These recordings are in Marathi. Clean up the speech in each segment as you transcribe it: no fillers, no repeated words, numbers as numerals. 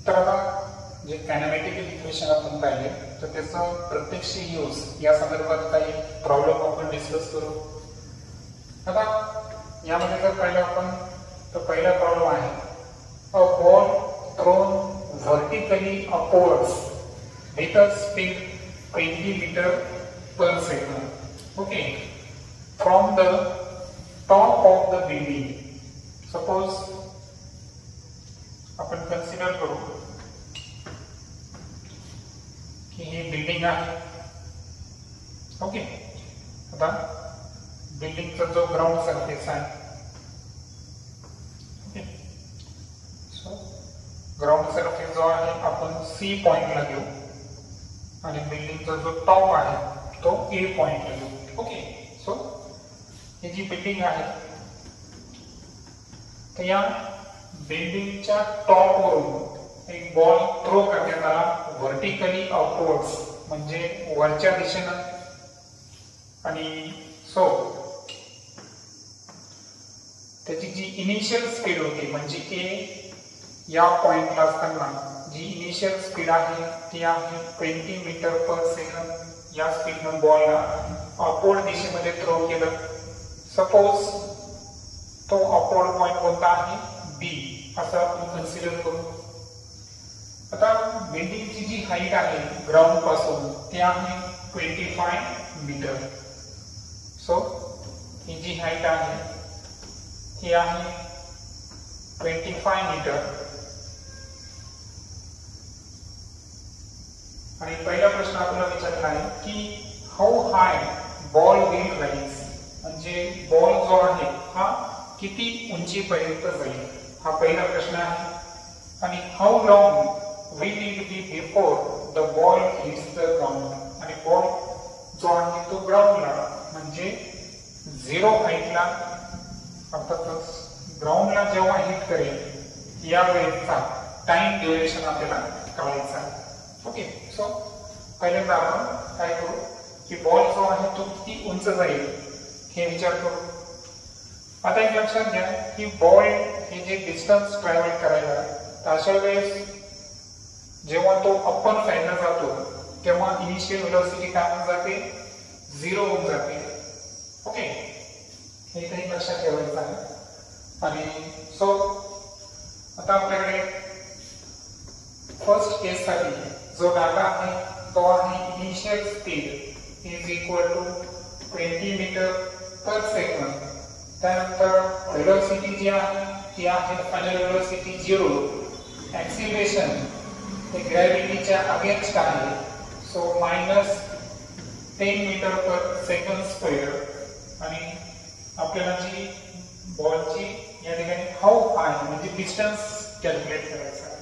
तर आता जे कायनेमॅटिकल इक्वेशन आपण पाहिले तर त्याचा प्रत्यक्ष यूज या संदर्भात काही प्रॉब्लेम आपण डिस्कस करू. आता यामध्ये जर पाहिलं आपण तर पहिला प्रॉब्लेम आहे a ball thrown vertically upwards with a speed 20 meter per second. Okay, from the top of the building. Suppose आपण कन्सिडर करू की ही बिल्डिंग आहे. ओके, आता बिल्डिंगचा जो ग्राउंड सरफेस आहे, ओके, सो ग्राउंड सरफेस जो आहे आपण सी पॉइंटला घेऊ आणि बिल्डिंगचा जो टॉप आहे तो ए पॉइंटला घेऊ. ओके, सो ही जी बिल्डिंग आहे तर या बिल्डिंगच्या टॉपवरून एक बॉल थ्रो करण्यात आला व्हर्टिकली अपवर्ड्स म्हणजे वरच्या दिशेनं. आणि सो त्याची जी इनिशियल स्पीड होती म्हणजे ए या पॉइंटला असताना जी इनिशियल स्पीड आहे ती आहे 20 मीटर पर सेकंड. या स्पीडनं बॉलला अपवर्ड दिशेमध्ये थ्रो केलं. सपोज तो अपवर्ड पॉइंट कोणता आहे बी असं आपण कन्सिडर करू. आता बिल्डिंगची जी हाईट आहे ग्राउंड पासून ती आहे 25 मीटर. सो ही जी हाईट आहे ती आहे 25 मीटर. आणि पहिला प्रश्न आपल्याला विचारला आहे की how high ball will rise म्हणजे बॉल जो आहे हा किती उंचीपर्यंत जाईल हा पहिला प्रश्न आहे. आणि how long will it be before the ball hits the ground आणि बॉल जो आहे तो ग्राउंडला म्हणजे 0 हाईटला अर्थातच ग्राउंडला जेव्हा हिट करेल या वेळेचा टाइम ड्युरेशन आपल्याला कळायचा आहे. ओके, सो पहिल्यांदा आपण काय करू की बॉल जो आहे तो किती उंच जाईल हे विचार करू. आता एक लक्षात घ्या की बॉल हे जे डिस्टन्स ट्रॅव्हल करायला तर अशा वेळेस जेव्हा तो अप्पर साइडला जातो तेव्हा इनिशियल व्हेलॉसिटी काय होऊन जाते 0 होऊन जाते. ओके, हे काही लक्षात ठेवायचं आहे. आणि सो आता आपल्याकडे फर्स्ट केस साठी जो डाटा आहे तो आहे initial speed is equal to 20 meter per second. त्यानंतर व्हेलॉसिटी जी आहे ती आहे फायनल व्हेलॉसिटी 0. ऍक्सिलरेशन ते ग्रॅव्हिटीच्या अगेन्स्ट आहे so -10 meter per second square. आणि आपल्याला जी बॉलची या ठिकाणी हाऊ हाय म्हणजे डिस्टन्स कॅल्क्युलेट करायचं आहे.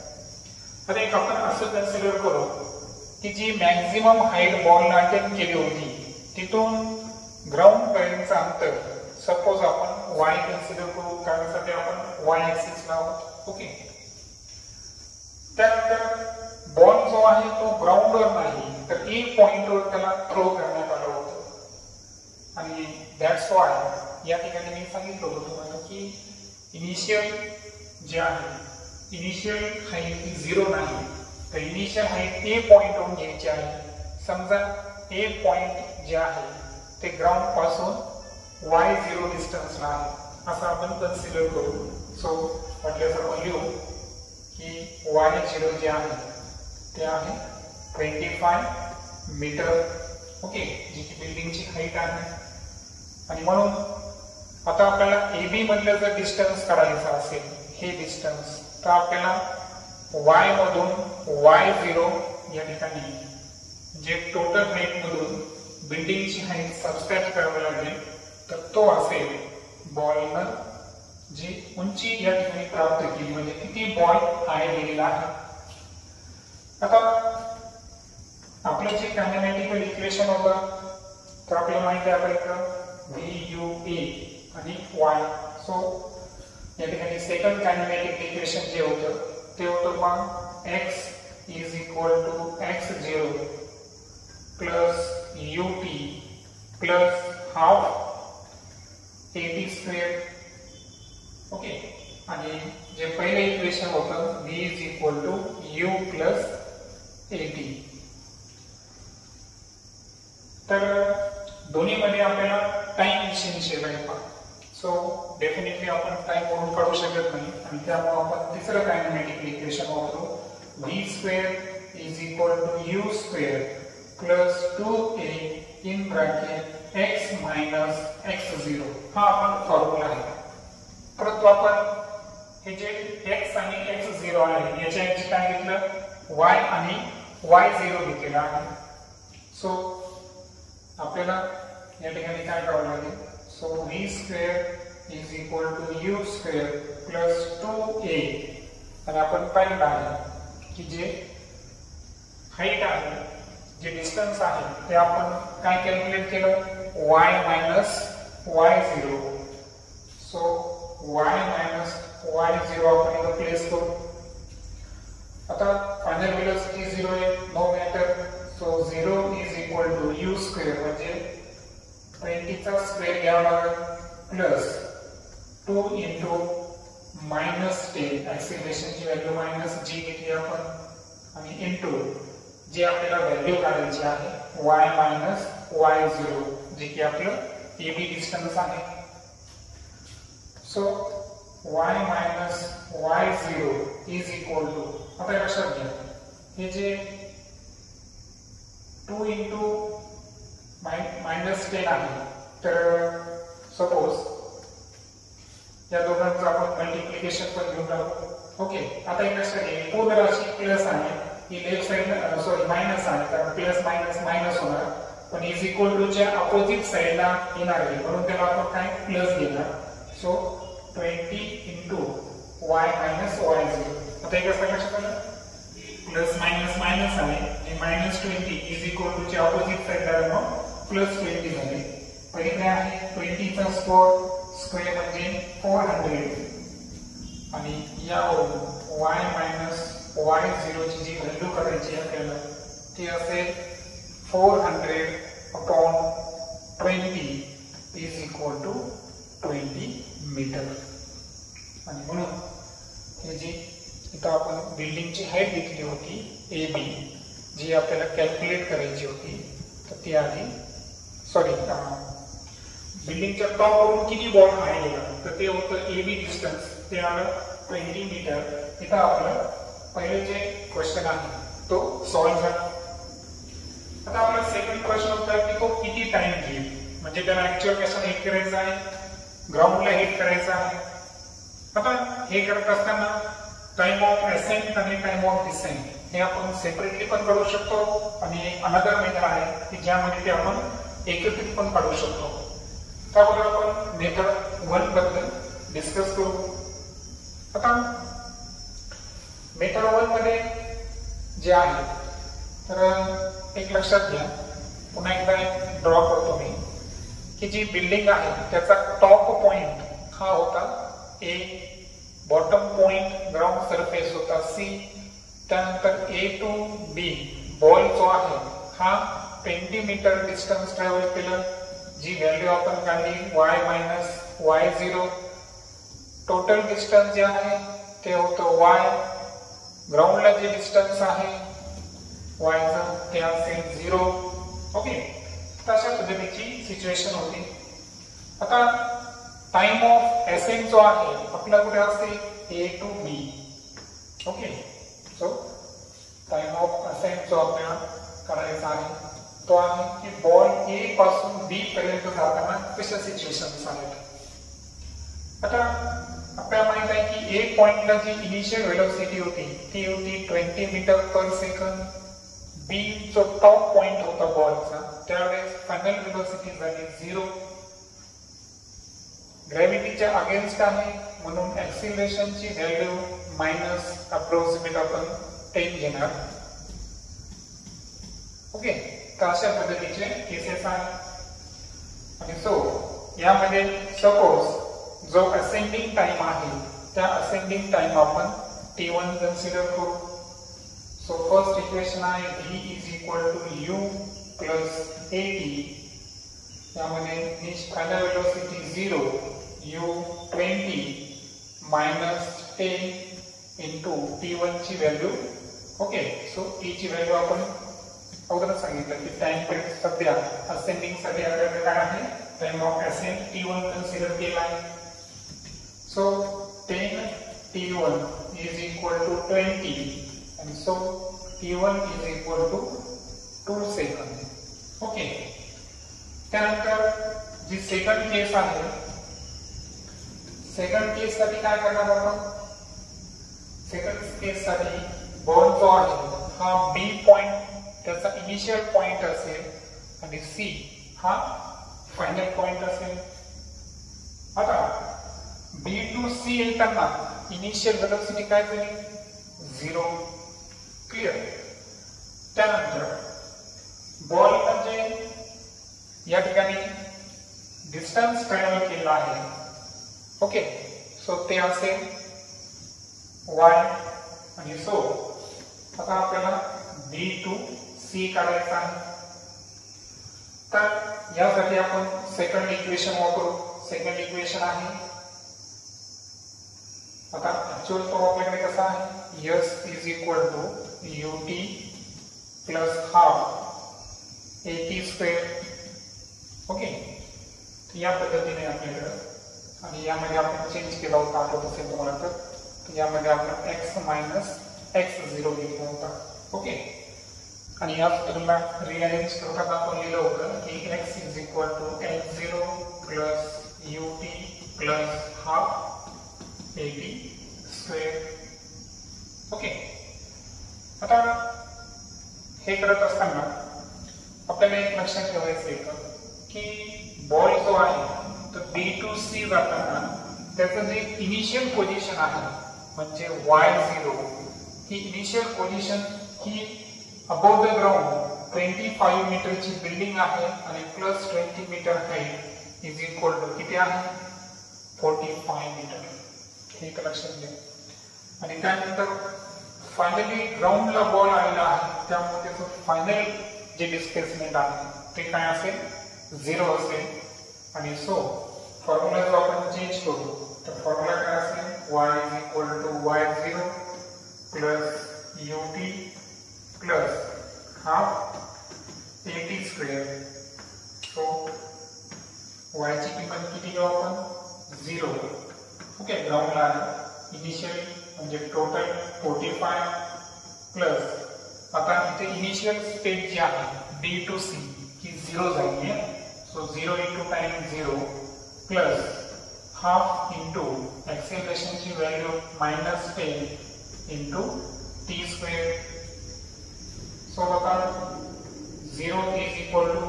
आता एक आपण असं कन्सिडर करू की जी मॅक्झिमम हाईट बॉलला अटेम्प्ट केली होती तिथून ग्राउंड पर्यंतचं अंतर सपोज आपण y कन्सिडर करू करण्यासाठी आपण y ऍक्सिस लावू. ओके, त्यानंतर बॉल जो आहे तो ग्राउंडवर नाही तर ए पॉइंटवर त्याला थ्रो करण्यात आलं होतं. आणि दॅट्स वाय या ठिकाणी मी सांगितलं होतं तुम्हाला की इनिशियल जे आहे इनिशियल हाईट ही 0 नाही तर इनिशियल हाईट ए पॉइंटवरून घ्यायची आहे. समजा ए पॉइंट जे आहे ते ग्राउंड पासून y0 डिस्टन्सला आहे असं आपण कन्सिडर करू. सो म्हटल्यास आपण लिहू की y0 जे आहे ते आहे 25 मीटर. ओके, जी की बिल्डिंगची हाईट आहे. आणि म्हणून आता आपल्याला AB मधलं जर डिस्टन्स काढायचं असेल हे डिस्टन्स तर आपल्याला y मधून y0 या ठिकाणी जे टोटल हाईट मधून बिल्डिंगची हाईट सबट्रॅक्ट करावी लागेल तर तो असेल बॉलनं जी उंची या ठिकाणी प्राप्त केली म्हणजे किती बॉल हाय गेलेला आहे. आता आपलं जे कायनेमॅटिकल इक्वेशन होतं तर आपल्याला माहिती आहे आपल्याला VUA आणि y. सो या ठिकाणी सेकंड कायनेमॅटिक इक्वेशन जे होतं ते होतं मग x is equal to x0 plus ut plus half AB square. Okay, आणि जे पहिले इक्वेशन होतं v is equal to u plus at. तर दोन्हीमध्ये आपल्याला टाइम डिफरन्शियल आहे पहा. सो डेफिनेटली आपण टाइम म्हणून काढू शकत नाही आणि त्यामुळे आपण तिसरं कायनेमॅटिक इक्वेशन वापरू. v square is equal to u square plus 2a in bracket x minus x0 हा आपण फॉर्म्युला आहे. परंतु आपण हे जे x आणि x0 आहे याच्याऐवजी काय घेतलं y आणि y0 घेतलेला आहे. सो आपल्याला या ठिकाणी काय करावं लागेल. So v square is equal to u square plus 2a आणि आपण पाहिलं आहे की जे हाईट आहे जे डिस्टन्स आहे ते आपण काय कॅल्क्युलेट केलं y minus y0. So y minus y0 आपण इथे प्लेस करू. आता फायनल व्हेलॉसिटी 0 आहे no matter. So 0 is equal to u square म्हणजे 20 चा स्क्वेअर घ्यावा लागेल प्लस 2 इंटू मायनस 10 ऍक्सिलरेशनची व्हॅल्यू मायनस g घेतली आपण आणि इंटू जे आपल्याला व्हॅल्यू काढायची आहे y मायनस y0 जे की आपलं AB डिस्टन्स आहे. So y minus y0 is equal to आता लक्षात घ्या हे जे 2 इंटू मायनस 10 आहे तर सपोज या दोघांचं आपण मल्टिप्लिकेशन पण घेऊन टाकू. ओके आता एक लक्षात घ्या पूर्ण राशी प्लस आहे ही लेफ्ट साइड सॉरी मायनस आहे कारण प्लस मायनस मायनस होणार पण इज इक्वल टू च्या अपोजिट साइडला येणार आहे म्हणून त्याला आपण काय प्लस घेणार. So 20 into y minus y0 आता एक लक्षात आलं प्लस मायनस मायनस आहे आणि मायनस 20 इज इक्वल टू च्या अपोजिट साइडला मग प्लस 20 झाले. पहिले काय आहे 20 चा स्क्वेअर म्हणजे 400 आणि यावरून y मायनस y0 ची जी व्हॅल्यू करायची आपल्याला ती असेल 400 upon 20 is equal to 20 meter. आणि म्हणून हे जी इथं आपण बिल्डिंगची हाईट घेतली होती AB जी आपल्याला कॅल्क्युलेट करायची होती तर ती आधी सॉरी बिल्डिंगच्या टॉपवरून किती बॉल हाय गेला तर ते होतं AB डिस्टन्स ते आलं 20 मीटर. इथं आपलं पहिले जे क्वेश्चन आहे तो सॉल्व्ह झाला. आता आपला सेकंड प्रश्न होता की तो किती टाइम घेईल म्हणजे त्याला ऍक्च्युअल कशाला हिट करायचं आहे ग्राउंडला हिट करायचं आहे. आता हे करत असताना टाइम ऑफ असेंट आणि टाइम ऑफ डिसेंट हे आपण सेपरेटली पण काढू शकतो आणि अनदर मेथड आहे की ज्यामध्ये ते आपण एकत्रित पण काढू शकतो. त्याबरोबर आपण मेथड 1 बद्दल डिस्कस करू. आता मेथड 1 मध्ये जे आहे तर एक लक्षात घ्या पुन्हा एकदा ड्रॉ करतो मी की जी बिल्डिंग आहे त्याचा टॉप पॉइंट हा होता A bottom point ground surface होता C त्यानंतर A टू B बॉल जो आहे हा 20 मीटर डिस्टन्स ट्रॅव्हल केलं जी व्हॅल्यू आपण काढली y minus y0 total distance जे आहे ते होतं y ग्राउंडला जे डिस्टन्स आहे y चं ते असेल 0. ओके तशा पद्धतीची सिच्युएशन होती. आता टाइम ऑफ असेंट जो आहे आपला कुठे असेल A to B. Okay so time of ascent जो आपल्याला करायचा आहे तो आहे की बॉल A पासून B पर्यंत जाताना कशा सिच्युएशन्स आहेत. आता आपल्याला माहित आहे की A पॉइंटला जी इनिशियल व्हेलॉसिटी होती ती होती 20 मीटर पर सेकंद. B जो टॉप पॉइंट होता बॉलचा त्यावेळेस फायनल व्हेलॉसिटी झाली 0. ग्रॅव्हिटीच्या अगेन्स्ट आहे म्हणून ऍक्सिलरेशनची व्हॅल्यू मायनस अप्रॉक्सिमेट आपण 10 घेणार. ओके तर अशा पद्धतीचे केसेस आहेत आणि सो यामध्ये सपोज जो असेंडिंग टाइम आहे त्या असेंडिंग टाइम आपण T1 कन्सिडर करू. सो फर्स्ट इक्वेशन आहे V is equal to U plus AT यामध्ये final velocity 0 U 20 minus 10 into t1 ची व्हॅल्यू. ओके, सो t ची व्हॅल्यू आपण अगोदरच सांगितलं की टाइम पिरियड सध्या असेंडिंग साठी आपल्याकडे काय आहे, time of ascend t1 consider केला आहे. So 10 t1 is equal to 20 and so t1 is equal to 2 second. Okay, त्यानंतर जी सेकंड केस आहे, सेकंड केस साठी काय करणार आपण, सेकंड केस साठी बॉल जो आहे हा बी पॉइंट त्याचा इनिशियल पॉइंट असेल आणि सी हा फायनल पॉइंट असेल. आता बी टू सी येताना इनिशियल वेलोसिटी काय झाली, 0. क्लिअर. त्यानंतर बॉल म्हणजे या ठिकाणी डिस्टन्स ट्रॅव्हल केला आहे. ओके, सो ते असेल y आणि सो आता आपल्याला बी टू सी काढायचा आहे. तर यासाठी आपण सेकंड इक्वेशन वापरू. सेकंड इक्वेशन आहे, आता ऍक्च्युअल फॉर्म आपल्याकडे कसा आहे, s is equal to ut plus half at square. Okay, या पद्धतीने आपल्याकडे, आणि यामध्ये आपण चेंज केला होता आठवत असेल तुम्हाला तर यामध्ये आपण x मायनस x0 घेतला होता. ओके, आणि या सूत्राला रिअरेंज करताना आपण लिहिलं होतं की x is equal to x0 plus ut plus half at square. Okay, आता हे करत असताना आपल्याला एक लक्षात ठेवायचं आहे की बॉल जो आहे तर बी टू सी जाताना त्याचं जे इनिशियल पोझिशन आहे म्हणजे y0 ही इनिशियल पोझिशन ही अबोव द ग्राउंड 25 मीटरची बिल्डिंग आहे आणि plus 20 meter height is equal to किती आहे, 45 मीटर. हे एक लक्षात घ्या. आणि त्यानंतर फायनली ग्राउंडला बॉल आलेला आहे त्यामुळे त्याचं फायनल जे डिस्प्लेसमेंट आहे ते काय असेल, 0 असेल. आणि सो फॉर्म्युला जो आपण चेंज करू तर फॉर्म्युला काय असेल, y is equal to y0 plus ut plus half at square. So y ची किंमत किती घेऊ आपण, 0. ओके, ग्राउंडला आहे इनिशियल म्हणजे टोटल 45 प्लस आता इथे इनिशियल स्टेज जी आहे बी टू सी ही 0 झाली आहे. So 0 into time 0 plus half into एक्सेलरेशनची value -10 into t square. So बघा 0 is equal to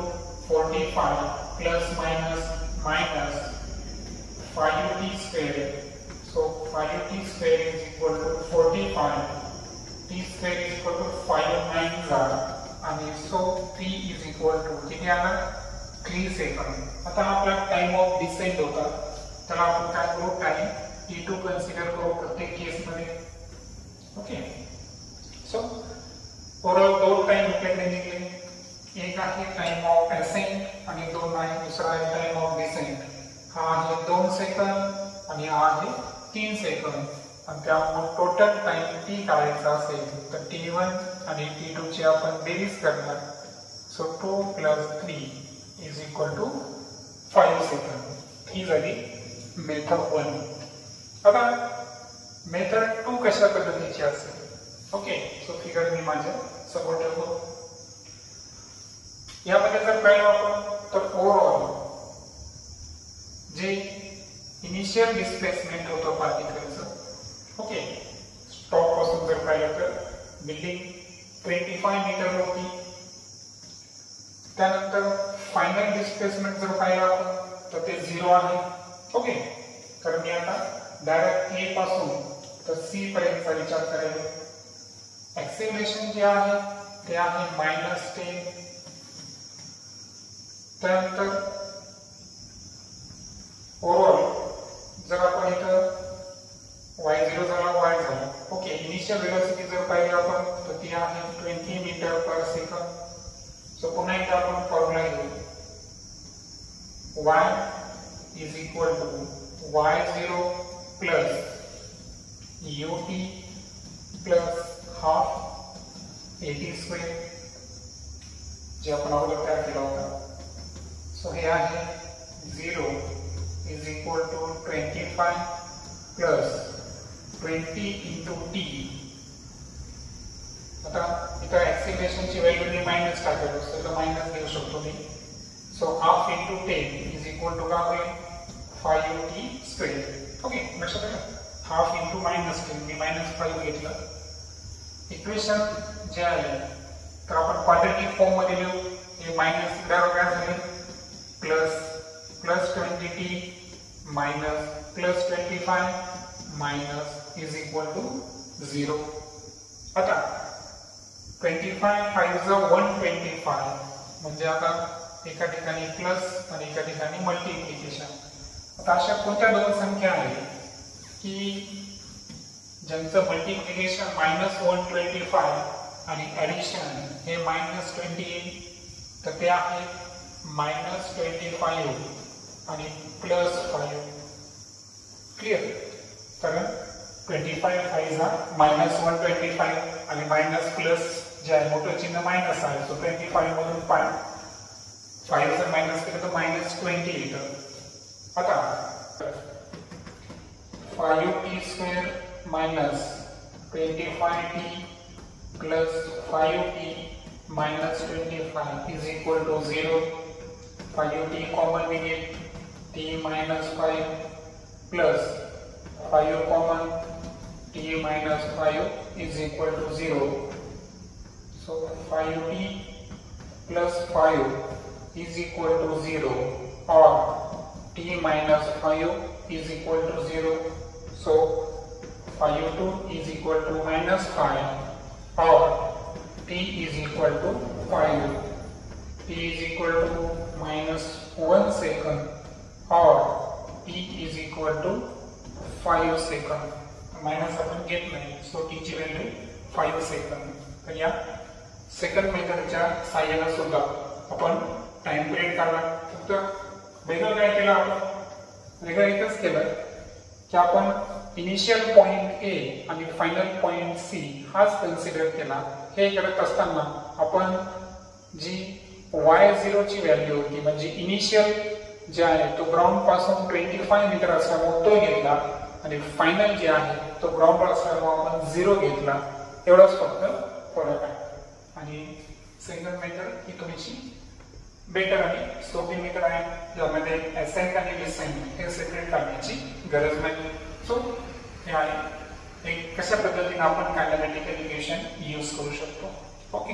45 plus minus 5t square. So 5t square is equal to 45. t square is equal to 5 9s are आणि so t is equal to किती आला, 3 सेकंद. आता आपला टाइम ऑफ डिसेंड होता त्याला आपण काय करू, टाइम t2 कन्सिडर करू प्रत्येक केस मध्ये. ओके, सो ओव्हरऑल 2 टाइम आपल्याकडे निघले. एक आहे टाइम ऑफ असेंट आणि 2 आहे दुसरा आहे टाइम ऑफ डिसेंट. हा आहे 2 सेकंद आणि हा आहे 3 सेकंद. आणि त्यामुळे टोटल टाइम टी काढायचा असेल तर t1 आणि t2 ची आपण बेरीज करणार. So 2 plus 3 is equal to 5 second. ही झाली मेथड 1. आता मेथड 2 कशा पद्धतीची असेल. ओके, सो फिगर मी माझ्या समोर ठेवतो. यामध्ये जर पाहिलं आपण तर ओव्हरऑल जे इनिशियल डिस्प्लेसमेंट होतं पार्टिकलचं, ओके, स्टॉप पासून जर पाहिलं तर बिल्डिंग 25 मीटर होती. त्यानंतर फायनल डिस्प्लेसमेंट जर पाहिलं आपण तर ते 0 आहे. ओके, तर मी आता डायरेक्ट ए पासून तर सी पर्यंतचा विचार करेल. एक्सेलरेशन जे आहे ते आहे -10. त्यानंतर ओव्हरऑल जर आपण इथं y0 झाला y झाला. ओके, इनिशियल वेलोसिटी जर पाहिली आपण तर ती आहे 20 मीटर पर सेकंद. सो पुन्हा एकदा आपण फॉर्म्युला घेऊ. y is equal to y0 plus ut plus half eighty square जे आपण अगोदर तयार केला होता. सो हे आहे 0 is equal to 25 plus 20 into t. आता इथं ऍक्सिलरेशनची व्हॅल्यू मायनस टाकायला असतं तर मायनस घेऊ शकतो मी. So half into 10 is equal to काय होईल 5t स्क्वेअर. ओके, लक्षात आलं. हाफ इंटू -10 मी -5 घेतलं. इक्वेशन जे आहे तर आपण क्वाड्रॅटिक फॉर्म मध्ये लिहू. हे मायनस इकडे काय झाले plus 20t minus plus 25 minus is equal to 0. आता 25 5 125 म्हणजे आता एका ठिकाणी प्लस आणि एका ठिकाणी मल्टिप्लिकेशन. आता अशा कोणत्या दोन संख्या आहेत की ज्यांचं मल्टिप्लिकेशन -125 आणि ॲडिशन हे -20 तर ते आहे -25 आणि +5. क्लिअर. कारण 25 5 -125 आणि मायनस प्लस जे आहे मोठं चिन्ह मायनस आहे. सो 25 मधून 5 जर मायनस केलं तर -20 येतं. आता 5t square minus 25t plus 5t minus 25 is equal to 0. 5t common निघेल t minus 5 plus 5 common t minus 5 is equal to 0. So 5t plus 5 is equal to 0 और t minus 5 is equal to 0. So 5 is equal to -5 or t is equal to 5. t is equal to -1 second or t is equal to 5 second. Minus आपण घेत नाही. सो t ची व्हॅल्यू 5 सेकंद. तर या सेकंड मेथडच्या साहाय्याने सुद्धा आपण टाइम पिरियड काढला. फक्त वेगळं काय केलं आपण वेगळं एकच केलं की आपण इनिशियल पॉइंट ए आणि फायनल पॉइंट सी हाच कन्सिडर केला. हे करत असताना आपण जी y0 ची व्हॅल्यू होती म्हणजे इनिशियल जे आहे तो ग्राउंड पासून 25 मीटर असल्यामुळे तो घेतला आणि फायनल जे आहे तो ग्राउंड असल्यामुळे आपण 0 घेतला. एवढाच फक्त फरक आहे. आणि सिंगल मेथड ही तुमची बेटर आणि सोपी मेथड आहे ज्यामध्ये असेंट आणि डिसेंट हे सेपरेट करण्याची गरज नाही. सो हे आहे एक कशा पद्धतीने आपण कायनेमॅटिकल इक्वेशन यूज करू शकतो. ओके.